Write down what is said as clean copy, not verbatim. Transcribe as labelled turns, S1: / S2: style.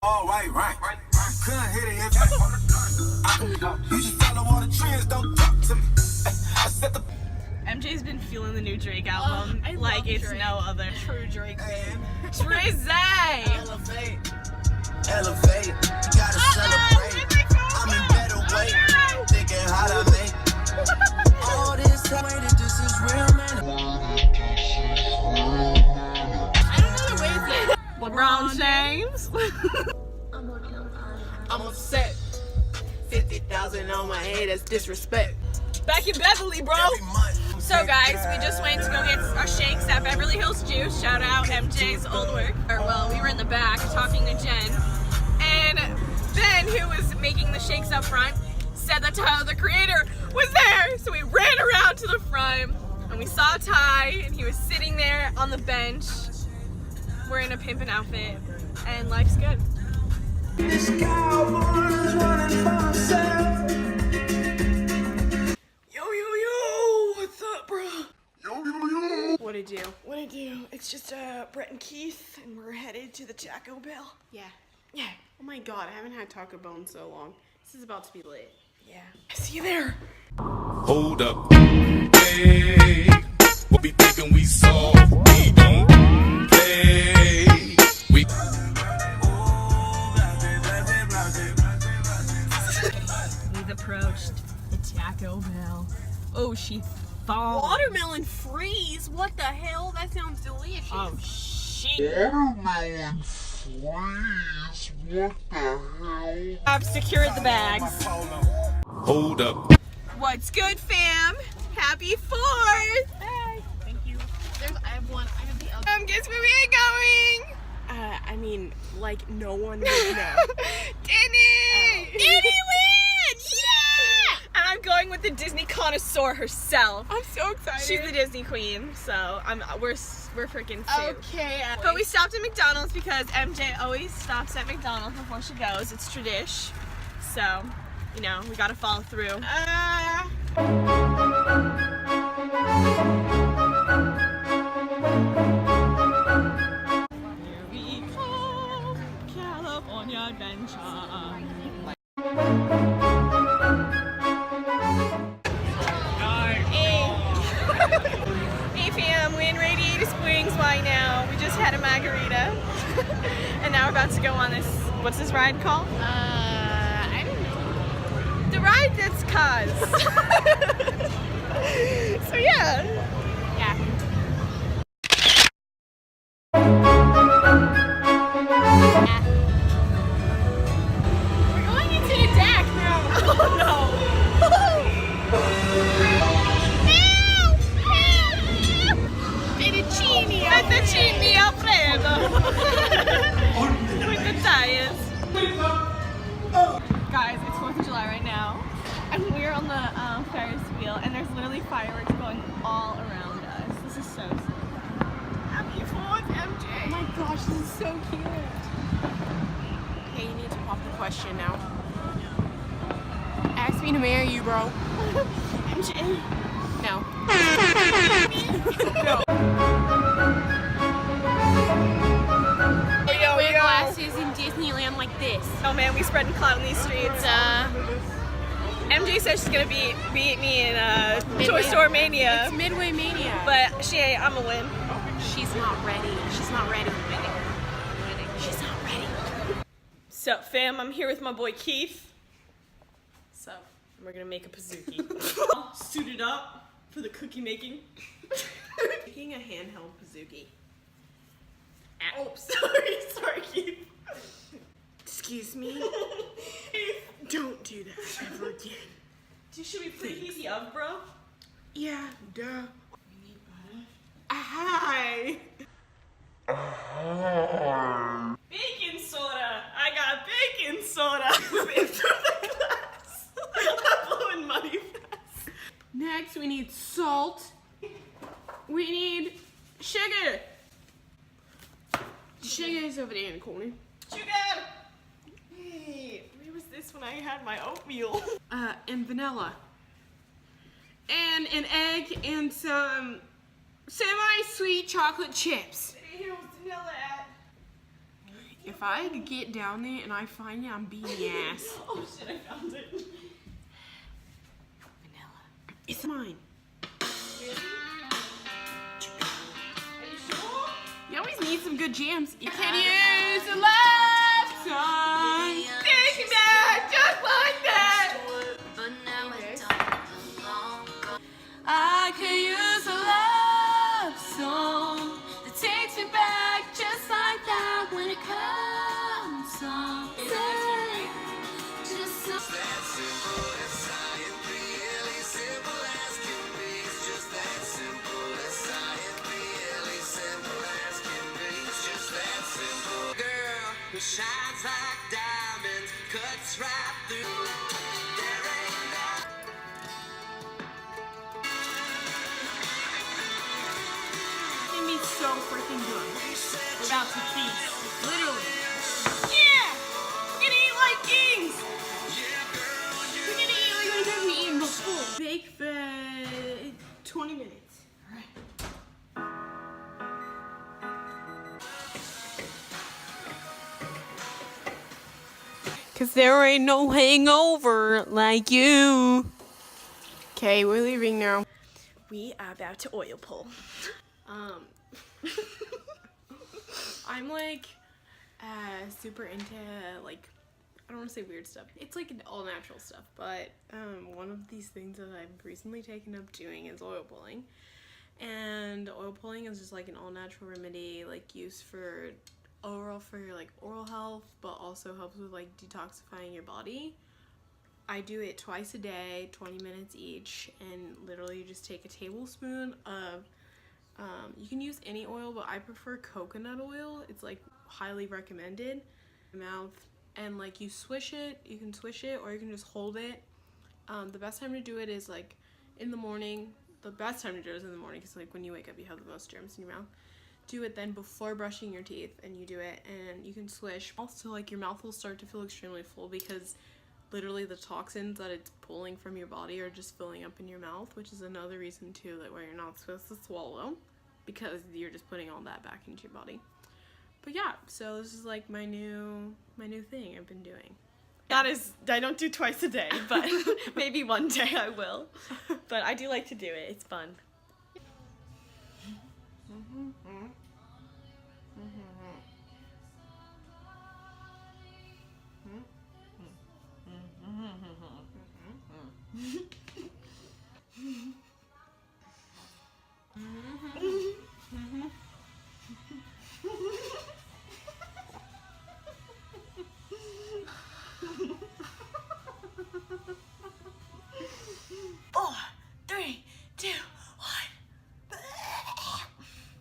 S1: All right. Couldn't hit it if you just follow all the trends, don't talk to me. I set the
S2: MJ's been feeling the new Drake album like it's
S3: Drake.
S2: no other.
S3: True Drake fan.
S2: Trizay!
S1: elevate, you gotta celebrate. I'm in better way, thinking how to make all this time. This is real, man.
S3: I don't know the waves yet.
S2: LeBron James.
S3: I'm upset. 50,000 on my head, that's disrespect.
S2: Back in Beverly, bro. So guys, we just went to go get our shakes at Beverly Hills Juice. Shout out MJ's old work. Well, we were in the back talking to Jen. And Ben, who was making the shakes up front, said that Tyler, the creator, was there. So we ran around to the front and we saw Ty, and he was sitting there on the bench wearing a pimpin' outfit, and life's good.
S1: This cowboy's running for himself.
S2: Yo, what's up, bro? What'd it do? What'd it do? It's just Brett and Keith, and we're headed to the Taco Bell.
S3: Yeah. Oh my god, I haven't had Taco Bell in so long. This is about to be lit.
S2: Yeah. See you there.
S4: Hold up. Hey, what we thinking we saw? We don't play.
S2: We've approached the Taco Bell. Oh, she thawed.
S3: Watermelon freeze? What the hell? That sounds delicious.
S2: Oh, shit.
S5: Watermelon freeze? What the hell?
S2: I've secured the bags.
S4: Hold up.
S2: What's good, fam? Happy 4th!
S3: Hey, thank you. I have one. I have the other.
S2: Guess where we're going?
S3: I mean, like, no one would know.
S2: Danny!
S3: Danny win! Yeah!
S2: And I'm going with the Disney connoisseur herself.
S3: I'm so excited.
S2: She's the Disney queen, so we're freaking sued.
S3: Okay.
S2: But we stopped at McDonald's because MJ always stops at McDonald's before she goes. It's tradition. So, you know, we gotta follow through. Here we come, California adventure. Hey fam, we're in Radiator Springs right now. We just had a margarita. And now we're about to go on this, what's this ride called?
S3: I don't know.
S2: The ride that's cars. So yeah.
S3: Yeah. We're going into the deck now.
S2: Oh no. Fettuccine Alfredo. With the tires. Guys, it's 4th of July right now. And we're on the Ferris wheel, and there's literally fireworks going all around us. This is so sick. Happy 4th, MJ.
S3: Oh my gosh, this is so cute. Okay, you need to pop the question now. Ask me to marry you, bro.
S2: MJ.
S3: No.
S2: No.
S3: Wear glasses in Disneyland like this.
S2: Oh man, we spreading clout in these streets. MJ says she's gonna beat me in Toy Store Mania.
S3: It's Midway Mania.
S2: But she ain't, I'ma win.
S3: She's not ready. She's not ready. She's not ready.
S2: Sup fam, I'm here with my boy Keith. Sup, we're gonna make a pizookie. Suited up for the cookie making.
S3: Making a handheld pizookie.
S2: Oh, sorry Keith.
S3: Excuse me? Don't do that ever again.
S2: Should we preheat the oven, bro?
S3: Yeah, duh.
S2: We need butter.
S3: Hi.
S2: Baking soda! I got baking soda! Into the glass! I'm blowing money fast.
S3: Next, we need salt. We need sugar. Sugar is over there in the corner.
S2: Sugar! Hey, where was this when I had my oatmeal?
S3: And vanilla. And an egg and some semi-sweet chocolate chips.
S2: Hey, where's vanilla at?
S3: If I get down there and I find it, I'm beating the ass.
S2: Oh shit, I found it.
S3: Vanilla. It's mine.
S2: Really? Are you sure?
S3: You always need some good jams. You can use a lifetime. Take me back just like that.
S1: But now it don't belong.
S3: I could use a love song that takes me back just like that when it comes on. Just so
S1: That simple as science, really simple as can be. It's just that simple as science, really simple as can be. It's just that simple. Girl who shines like diamonds, cuts right through. There ain't no
S3: Made me so freaking good. We're about to feast. Literally. Yeah! We're gonna eat like kings! We're gonna eat like we've never eaten before. Bake for 20 minutes. Cause there ain't no hangover like you. Okay, we're leaving now. We are about to oil pull. I'm like super into like, I don't want to say weird stuff. It's like all natural stuff, but one of these things that I've recently taken up doing is oil pulling. And oil pulling is just like an all natural remedy like used for overall for your like oral health, but also helps with like detoxifying your body. I do it twice a day, 20 minutes each, and literally you just take a tablespoon of you can use any oil, but I prefer coconut oil. It's like highly recommended. Mouth, and like you swish it, you can swish it or you can just hold it. The best time to do it is like in the morning. The best time to do it is in the morning because like when you wake up you have the most germs in your mouth. Do it then before brushing your teeth, and you do it and you can swish. Also like your mouth will start to feel extremely full because literally the toxins that it's pulling from your body are just filling up in your mouth, which is another reason too that why you're not supposed to swallow, because you're just putting all that back into your body. But yeah, so this is like my new thing I've been doing.
S2: That is, I don't do twice a day, but maybe one day I will. But I do like to do it. It's fun.